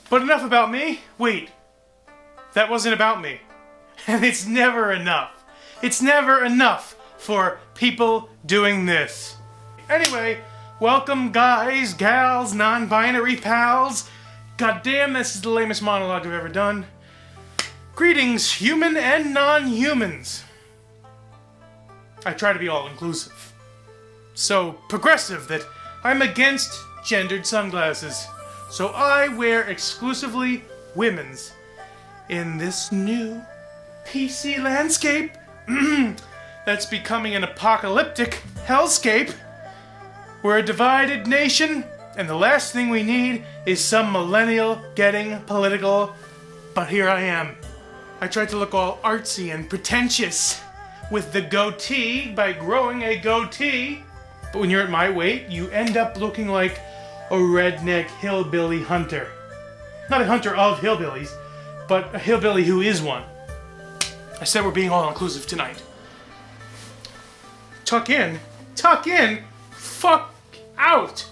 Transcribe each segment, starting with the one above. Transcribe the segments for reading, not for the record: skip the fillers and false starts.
But enough about me. Wait, that wasn't about me. And it's never enough. It's never enough for people doing this. Anyway, welcome guys, gals, non-binary pals. Goddamn, this is the lamest monologue I've ever done. Greetings, human and non-humans. I try to be all-inclusive. So progressive that I'm against gendered sunglasses. So I wear exclusively women's in this new PC landscape that's becoming an apocalyptic hellscape. We're a divided nation, and the last thing we need is some millennial getting political. But here I am. I tried to look all artsy and pretentious with the goatee by growing a goatee. But when you're at my weight, you end up looking like a redneck hillbilly hunter. Not a hunter of hillbillies, but a hillbilly who is one. I said we're being all-inclusive tonight. Tuck in, fuck out.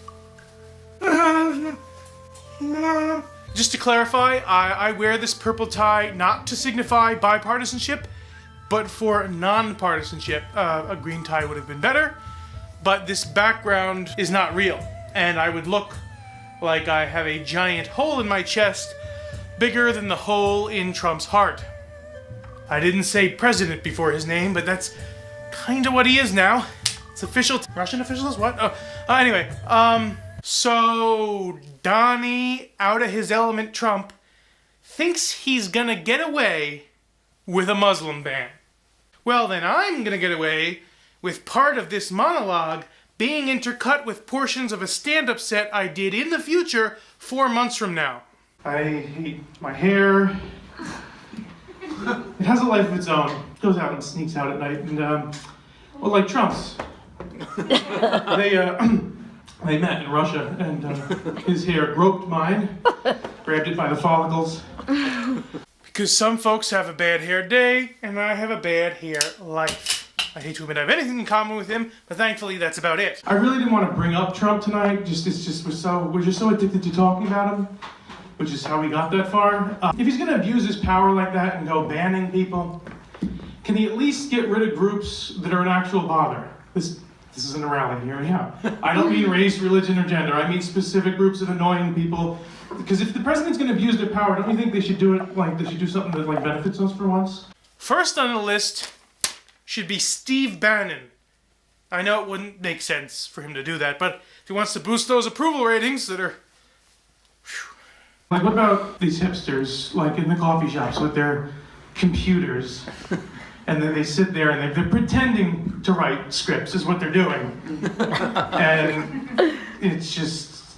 Just to clarify, I wear this purple tie not to signify bipartisanship, but for non-partisanship. A green tie would have been better, but this background is not real. And I would look like I have a giant hole in my chest, bigger than the hole in Trump's heart. I didn't say president before his name, but that's kinda what he is now. It's official. Russian officials? What? Anyway, so Donnie, out of his element Trump, thinks he's gonna get away with a Muslim ban. Well, then I'm gonna get away with part of this monologue being intercut with portions of a stand-up set I did in the future 4 months from now. I hate my hair. It has a life of its own. It goes out and sneaks out at night, and well, like Trump's. They met in Russia, and his hair groped mine, grabbed it by the follicles. Because some folks have a bad hair day, and I have a bad hair life. I hate to admit I have anything in common with him, but thankfully that's about it. I really didn't want to bring up Trump tonight. We're just so addicted to talking about him, which is how we got that far. If he's going to abuse his power like that and go banning people, can he at least get rid of groups that are an actual bother? This isn't a rally, here we are. I don't mean race, religion, or gender. I mean specific groups of annoying people. Because if the president's going to abuse their power, don't you think they should do it like they should do something that like benefits us for once? First on the list should be Steve Bannon. I know it wouldn't make sense for him to do that, but if he wants to boost those approval ratings that are... Like, what about these hipsters, like in the coffee shops with their computers, and then they sit there and they're pretending to write scripts is what they're doing. And it's just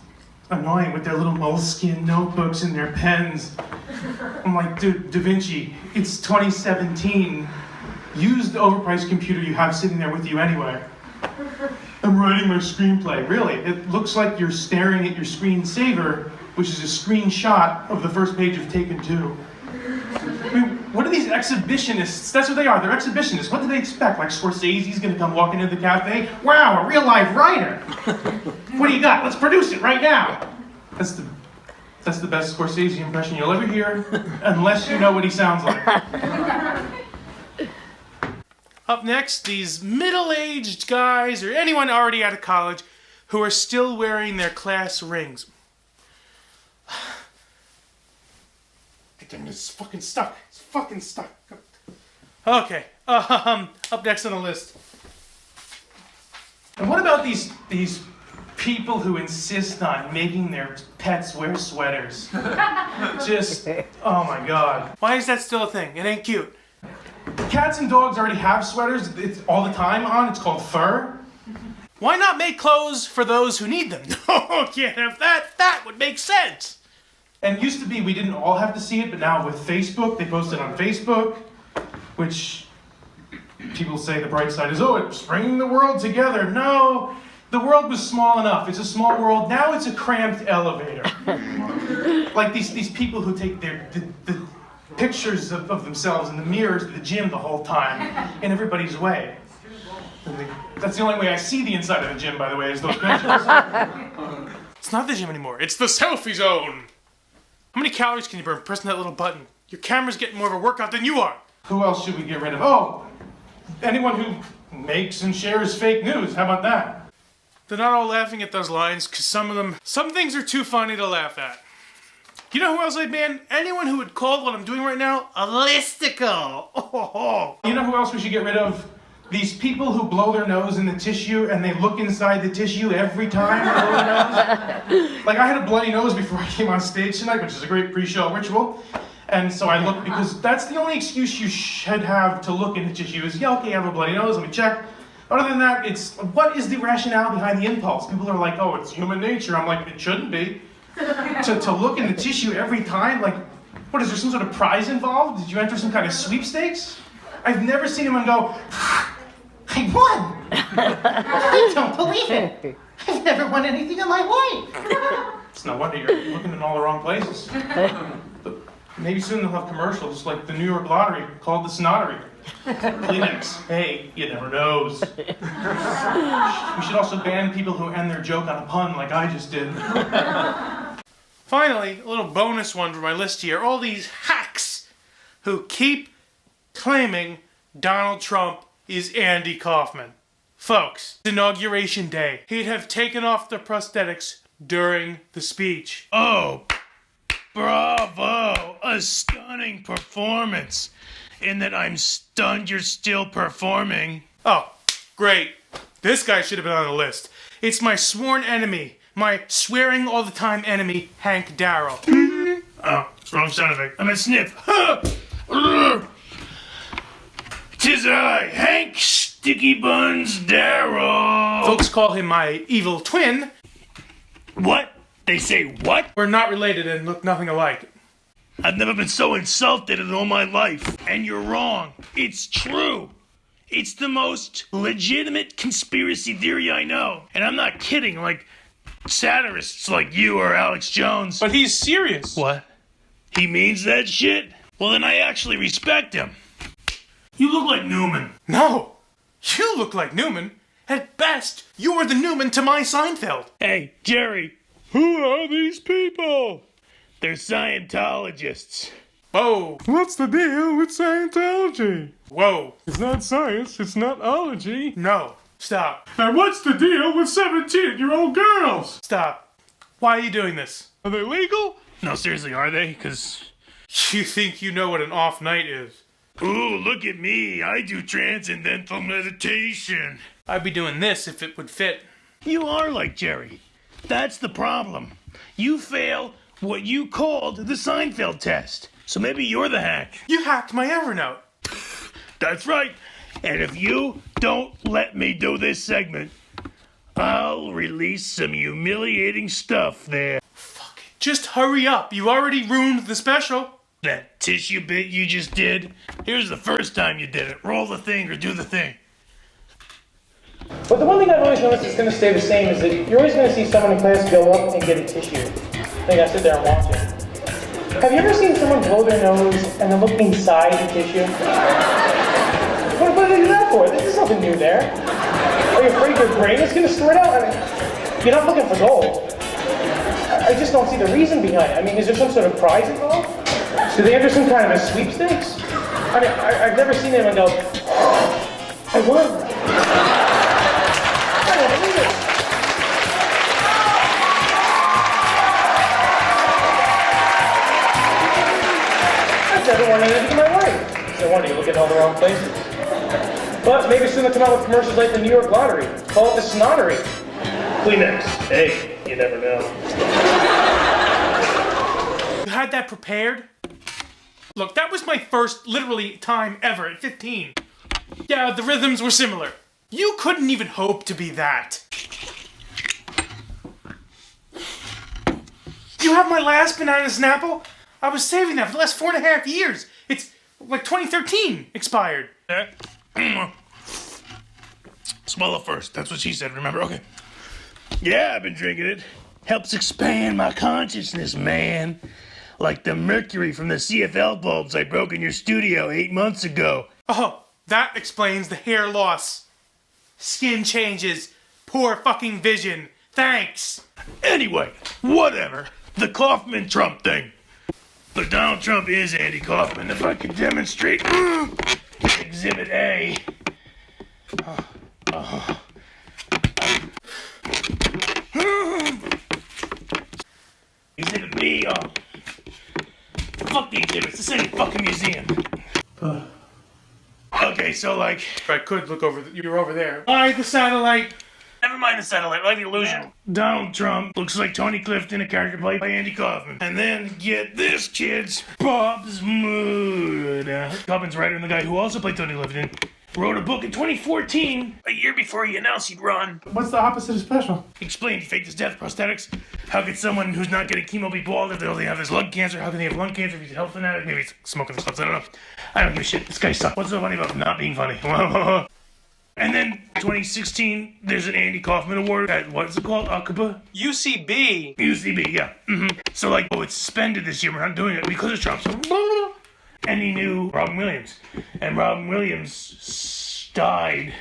annoying with their little moleskin notebooks and their pens. I'm like, dude, Da Vinci, it's 2017. Use the overpriced computer you have sitting there with you anyway. I'm writing my screenplay. Really, it looks like you're staring at your screensaver, which is a screenshot of the first page of Taken 2. I mean, what are these exhibitionists? That's what they are, they're exhibitionists. What do they expect? Like Scorsese's gonna come walking into the cafe? Wow, a real life writer! What do you got? Let's produce it right now! That's the best Scorsese impression you'll ever hear, unless you know what he sounds like. Up next, these middle-aged guys, or anyone already out of college, who are still wearing their class rings. It's fucking stuck. It's fucking stuck. Okay, up next on the list. And what about these people who insist on making their pets wear sweaters? Just, oh my god. Why is that still a thing? It ain't cute. Cats and dogs already have sweaters. It's all the time on. It's called fur. Why not make clothes for those who need them? No, can't have that. That would make sense. And it used to be we didn't all have to see it, but now with Facebook, they post it on Facebook, which people say the bright side is, oh, it's bringing the world together. No, the world was small enough. It's a small world. Now it's a cramped elevator. Like these people who take the pictures of themselves in the mirrors at the gym the whole time, in everybody's way. That's the only way I see the inside of the gym, by the way, is those pictures. It's not the gym anymore. It's the selfie zone. How many calories can you burn pressing that little button? Your camera's getting more of a workout than you are. Who else should we get rid of? Oh, anyone who makes and shares fake news. How about that? They're not all laughing at those lines because some things are too funny to laugh at. You know who else I'd ban? Anyone who would call what I'm doing right now a listicle. Oh. You know who else we should get rid of? These people who blow their nose in the tissue and they look inside the tissue every time they blow their nose. Like I had a bloody nose before I came on stage tonight, which is a great pre-show ritual. And so I looked because that's the only excuse you should have to look in the tissue is, yeah, okay, I have a bloody nose, let me check. Other than that, it's, what is the rationale behind the impulse? People are like, oh, it's human nature. I'm like, it shouldn't be. To look in the tissue every time, like, what, is there some sort of prize involved? Did you enter some kind of sweepstakes? I've never seen anyone go, I won! I don't believe it! I've never won anything in my life! It's no wonder you're looking in all the wrong places. But maybe soon they'll have commercials like the New York lottery called the Snottery. Kleenex, hey, you never knows. We should also ban people who end their joke on a pun like I just did. Finally, a little bonus one for my list here. All these hacks who keep claiming Donald Trump is Andy Kaufman. Folks, Inauguration Day, he'd have taken off the prosthetics during the speech. Oh, bravo! A stunning performance. In that I'm stunned you're still performing. Oh, great. This guy should have been on the list. It's my sworn enemy, my swearing all the time enemy, Hank Darrell. Oh, it's wrong sound effect. I'm a sniff. Tis I, Hank Sticky Buns Darrell. Folks call him my evil twin. What? They say what? We're not related and look nothing alike. I've never been so insulted in all my life. And you're wrong. It's true. It's the most legitimate conspiracy theory I know. And I'm not kidding, like satirists like you or Alex Jones. But he's serious. What? He means that shit? Well, then I actually respect him. You look like Newman. No. You look like Newman. At best, you are the Newman to my Seinfeld. Hey, Jerry. Who are these people? They're Scientologists. Whoa. What's the deal with Scientology? Whoa. It's not science, it's not ology. No. Stop. And what's the deal with 17-year-old girls? Stop. Why are you doing this? Are they legal? No, seriously, are they? Because you think you know what an off night is. Ooh, look at me. I do transcendental meditation. I'd be doing this if it would fit. You are like Jerry. That's the problem. You fail what you called the Seinfeld Test. So maybe you're the hack. You hacked my Evernote. That's right. And if you don't let me do this segment, I'll release some humiliating stuff there. Fuck it. Just hurry up. You already ruined the special. That tissue bit you just did, here's the first time you did it. Roll the thing or do the thing. But the one thing I've always noticed is going to stay the same is that you're always going to see someone in class go up and get a tissue. I think I sit there and watch it. Have you ever seen someone blow their nose and then look inside the tissue? What do they do that for? There's nothing new there. Are you afraid your brain is going to sort out? I mean, you're not looking for gold. I just don't see the reason behind it. I mean, is there some sort of prize involved? Do they enter some kind of a sweepstakes? I mean, I've never seen anyone go, I won. I don't believe it. I've never won anything in my life. No wonder you look at all the wrong places. But maybe soon they'll come out with commercials like the New York lottery. Call it the Snottery. Kleenex. Hey, you never know. You had that prepared? Look, that was my first, literally, time ever at 15. Yeah, the rhythms were similar. You couldn't even hope to be that. You have my last banana Snapple? I was saving that for the last 4.5 years. It's like 2013 expired. Swallow first. That's what she said, remember? Okay. Yeah, I've been drinking it. Helps expand my consciousness, man. Like the mercury from the CFL bulbs I broke in your studio 8 months ago. Oh, that explains the hair loss. Skin changes. Poor fucking vision. Thanks. Anyway, whatever. The Kaufman Trump thing. But Donald Trump is Andy Kaufman. If I could demonstrate Exhibit A. Exhibit B. Fuck the exhibits. This ain't a fucking museum. Okay, so like, If I could look over, you're over there. By the satellite. never mind the satellite, like the illusion. Donald Trump looks like Tony Clifton, a character played by Andy Kaufman. And then get this, kids, Bob's Mood. Kaufman's writer and the guy who also played Tony Clifton wrote a book in 2014, a year before he announced he'd run. What's the opposite of special? He explained he faked his death, prosthetics. How could someone who's not getting chemo be bald if they only have this lung cancer? How can they have lung cancer if he's a health fanatic? Maybe he's smoking the clubs, I don't know. I don't give a shit. This guy sucks. What's so funny about not being funny? And then 2016, there's an Andy Kaufman Award at, what is it called? Akuba? UCB. UCB, yeah. So like, it's suspended this year. We're not doing it because of Trump. So, and he knew Robin Williams. And Robin Williams died,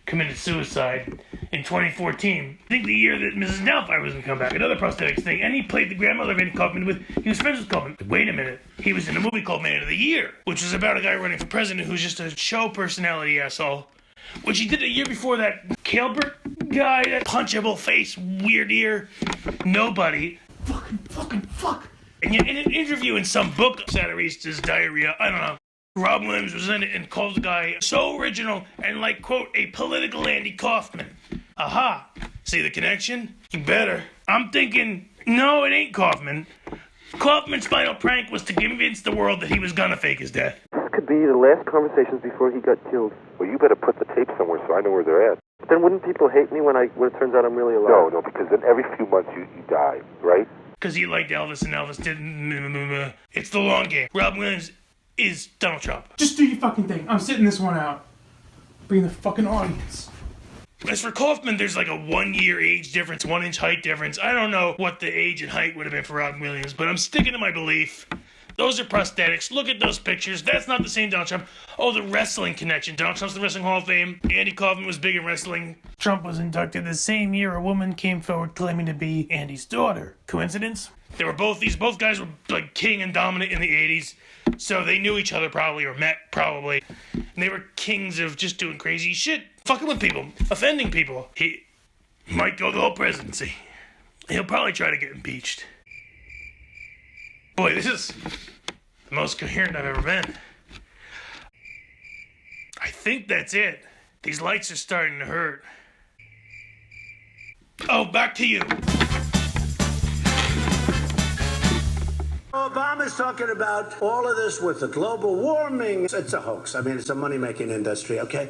committed suicide in 2014. I think the year that Mrs. Doubtfire was going to come back. Another prosthetics thing. And he played the grandmother of Andy Kaufman he was friends with Kaufman. Wait a minute. He was in a movie called Man of the Year, which was about a guy running for president who's just a show personality asshole. Which he did a year before that Calbert guy, that punchable face, weird ear, nobody. Fuck. And yet in an interview in some book, Satirista's Diarrhea, I don't know, Rob Williams was in it and called the guy so original and like, quote, a political Andy Kaufman. Aha. See the connection? You better. I'm thinking, no, it ain't Kaufman. Kaufman's final prank was to convince the world that he was gonna fake his death. This could be the last conversations before he got killed. Well, you better put the tape somewhere so I know where they're at. But then wouldn't people hate me when it turns out I'm really alive? No, because then every few months you die, right? Because he liked Elvis and Elvis didn't. It's the long game. Rob Williams is Donald Trump. Just do your fucking thing. I'm sitting this one out. Be in the fucking audience. As for Kaufman, there's like a 1 year age difference, 1 inch height difference. I don't know what the age and height would have been for Robin Williams, but I'm sticking to my belief. Those are prosthetics. Look at those pictures. That's not the same Donald Trump. Oh, the wrestling connection. Donald Trump's in the Wrestling Hall of Fame. Andy Kaufman was big in wrestling. Trump was inducted the same year a woman came forward claiming to be Andy's daughter. Coincidence? They were both guys were like king and dominant in the 80s. So they knew each other probably, or met probably. And they were kings of just doing crazy shit. Fucking with people. Offending people. He might go the whole presidency. He'll probably try to get impeached. Boy, this is the most coherent I've ever been. I think that's it. These lights are starting to hurt. Oh, back to you. Obama's talking about all of this with the global warming. It's a hoax. I mean, it's a money-making industry, okay?